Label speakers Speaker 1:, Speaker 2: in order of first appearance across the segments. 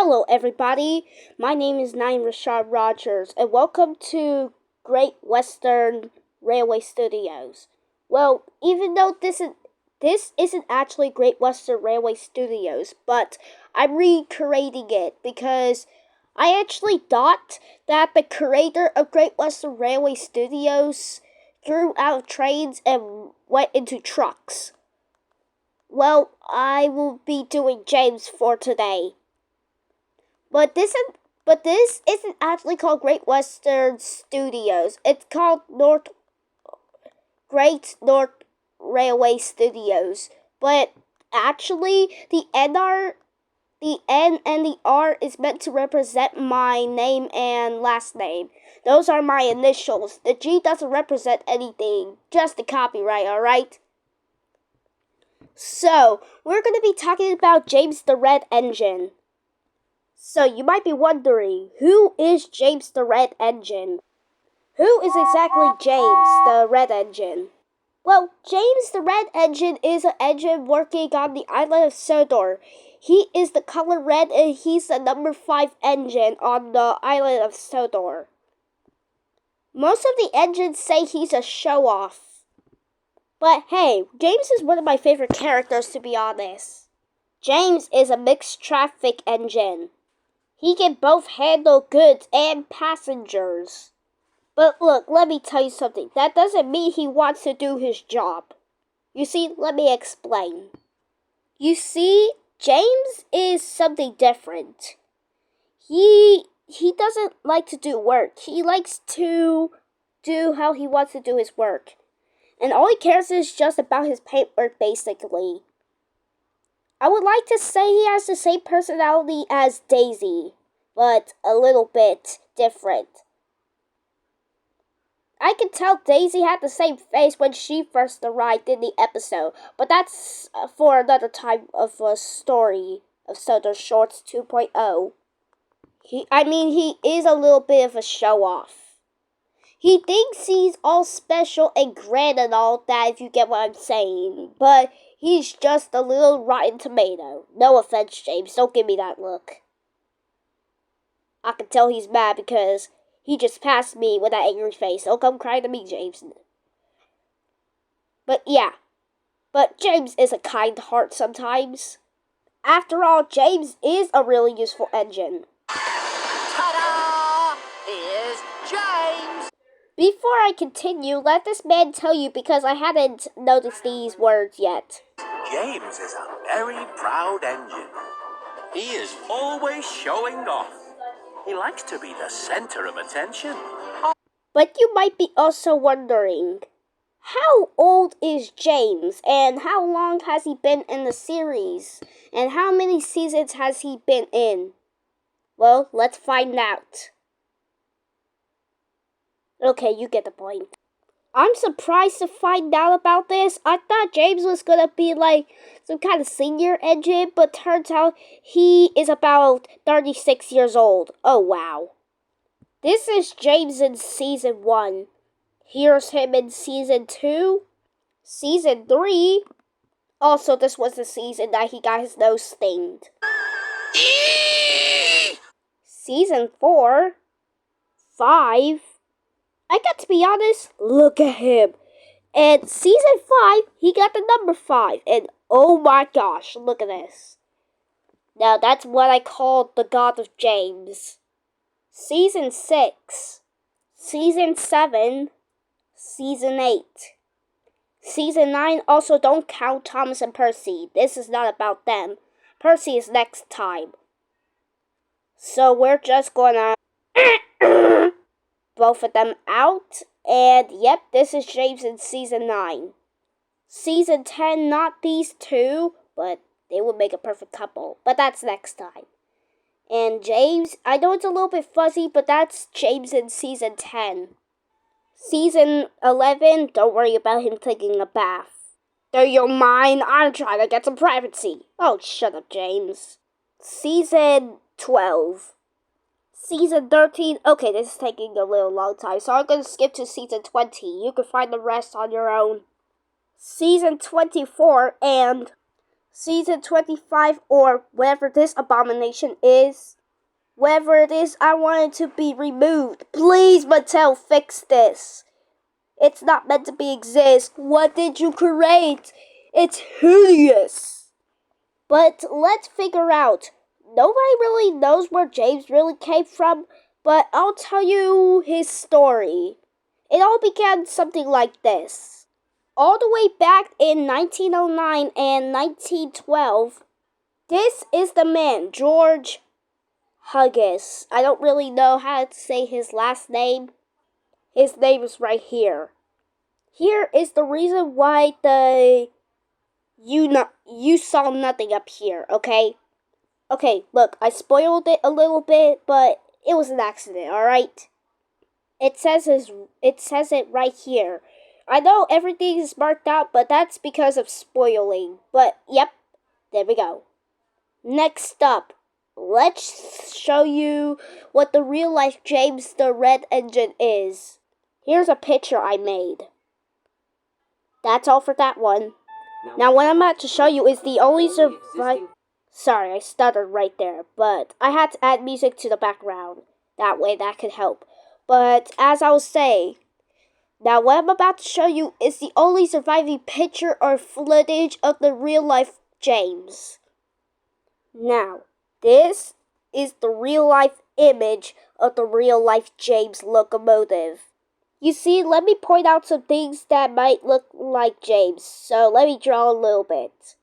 Speaker 1: Hello everybody, my name is Naim Rashad Rogers and welcome to Great Western Railway Studios. Well, even though this isn't actually Great Western Railway Studios, but I'm recreating it because I actually thought that the creator of Great Western Railway Studios grew out of trains and went into trucks. Well, I will be doing James for today. But this isn't actually called Great Western Studios. It's called Great North Railway Studios. But actually, the N and the R is meant to represent my name and last name. Those are my initials. The G doesn't represent anything, just the copyright, alright? So, we're going to be talking about James the Red Engine. So, you might be wondering, who is James the Red Engine? Who is exactly James the Red Engine? Well, James the Red Engine is an engine working on the island of Sodor. He is the color red and he's the number 5 engine on the island of Sodor. Most of the engines say he's a show-off. But hey, James is one of my favorite characters, to be honest. James is a mixed traffic engine. He can both handle goods and passengers. But look, let me tell you something. That doesn't mean he wants to do his job. You see, let me explain. You see, James is something different. He doesn't like to do work. He likes to do how he wants to do his work. And all he cares is just about his paintwork, basically. I would like to say he has the same personality as Daisy, but a little bit different. I can tell Daisy had the same face when she first arrived in the episode, but that's for another time of a story of Sodor Shorts 2.0. He is a little bit of a show-off. He thinks he's all special and grand and all that, if you get what I'm saying, but he's just a little rotten tomato. No offense, James, don't give me that look. I can tell he's mad because he just passed me with that angry face. Don't come crying to me, James. But yeah, James is a kind heart sometimes. After all, James is a really useful engine.
Speaker 2: Ta-da! Here's James!
Speaker 1: Before I continue, let this man tell you because I hadn't noticed these words yet.
Speaker 2: James is a very proud engine. He is always showing off. He likes to be the center of attention.
Speaker 1: But you might be also wondering, how old is James and how long has he been in the series? And how many seasons has he been in? Well, let's find out. Okay, you get the point. I'm surprised to find out about this. I thought James was gonna be like some kind of senior engine, but turns out he is about 36 years old. Oh wow. This is James in Season 1. Here's him in Season 2. Season 3. Also, this was the season that he got his nose stained. Season 4. 5. I got to be honest, look at him. And Season 5, he got the number 5. And oh my gosh, look at this. Now that's what I call the God of James. Season 6. Season 7. Season 8. Season 9, also don't count Thomas and Percy. This is not about them. Percy is next time. So we're just gonna both of them out. And yep, this is James in Season 9. Season 10, not these two, but they would make a perfect couple. But that's next time. And James, I know it's a little bit fuzzy, but that's James in Season 10. Season 11, don't worry about him taking a bath. Do you mind? I'm trying to get some privacy. Oh, shut up, James. Season 12. Season 13, okay, this is taking a little long time, so I'm going to skip to Season 20. You can find the rest on your own. Season 24, and Season 25 or whatever this abomination is. Whatever it is, I want it to be removed. Please, Mattel, fix this. It's not meant to be exist. What did you create? It's hideous. But let's figure out. Nobody really knows where James really came from, but I'll tell you his story. It all began something like this. All the way back in 1909 and 1912, this is the man, George Huggis. I don't really know how to say his last name. His name is right here. Here is the reason why you saw nothing up here, okay? Okay, look, I spoiled it a little bit, but it was an accident, alright? It says it right here. I know everything is marked out, but that's because of spoiling. But, yep, there we go. Next up, let's show you what the real-life James the Red Engine is. Here's a picture I made. That's all for that one. Now, what I'm about to show you is the only surviving... Sorry, I stuttered right there, but I had to add music to the background. That way, that could help. But, as I was saying, now what I'm about to show you is the only surviving picture or footage of the real-life James. Now, this is the real-life image of the real-life James locomotive. You see, let me point out some things that might look like James. So let me draw a little bit.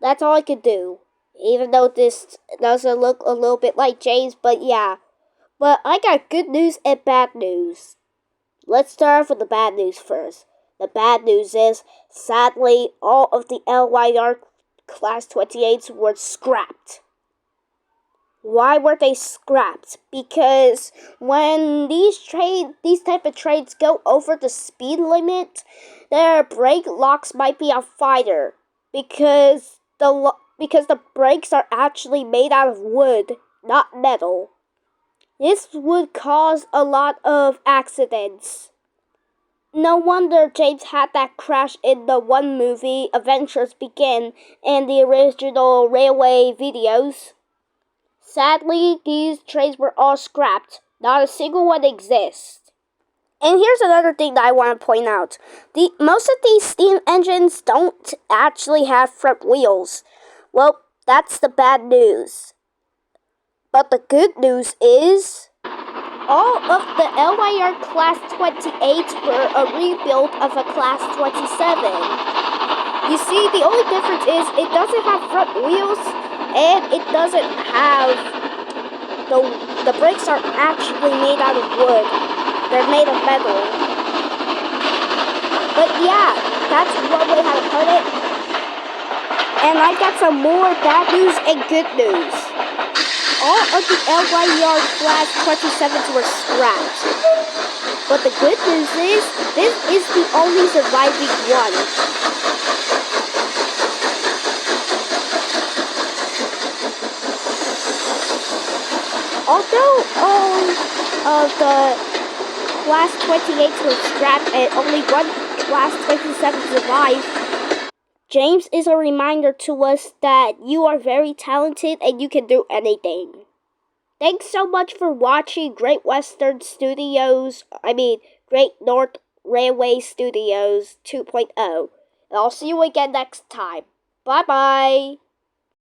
Speaker 1: That's all I can do. Even though this doesn't look a little bit like James, but yeah. But I got good news and bad news. Let's start off with the bad news first. The bad news is, sadly, all of the LYR Class 28s were scrapped. Why were they scrapped? Because when these type of trains go over the speed limit, their brake locks might be on fire because the brakes are actually made out of wood, not metal. This would cause a lot of accidents. No wonder James had that crash in the one movie, Adventures Begin, and the original railway videos. Sadly, these trains were all scrapped. Not a single one exists. And here's another thing that I want to point out. Most of these steam engines don't actually have front wheels. Well, that's the bad news. But the good news is, all of the LYR Class 28 were a rebuild of a Class 27. You see, the only difference is it doesn't have front wheels, and it doesn't have, the brakes are actually made out of wood. They're made of metal. But yeah, that's one way how to put it. And I got some more bad news and good news. All of the LYR Class 27s were scrapped. But the good news is, this is the only surviving one. Although all of the Class 28s were scrapped and only one Class 27 survived, James is a reminder to us that you are very talented and you can do anything. Thanks so much for watching Great North Railway Studios 2.0. And I'll see you again next time. Bye-bye.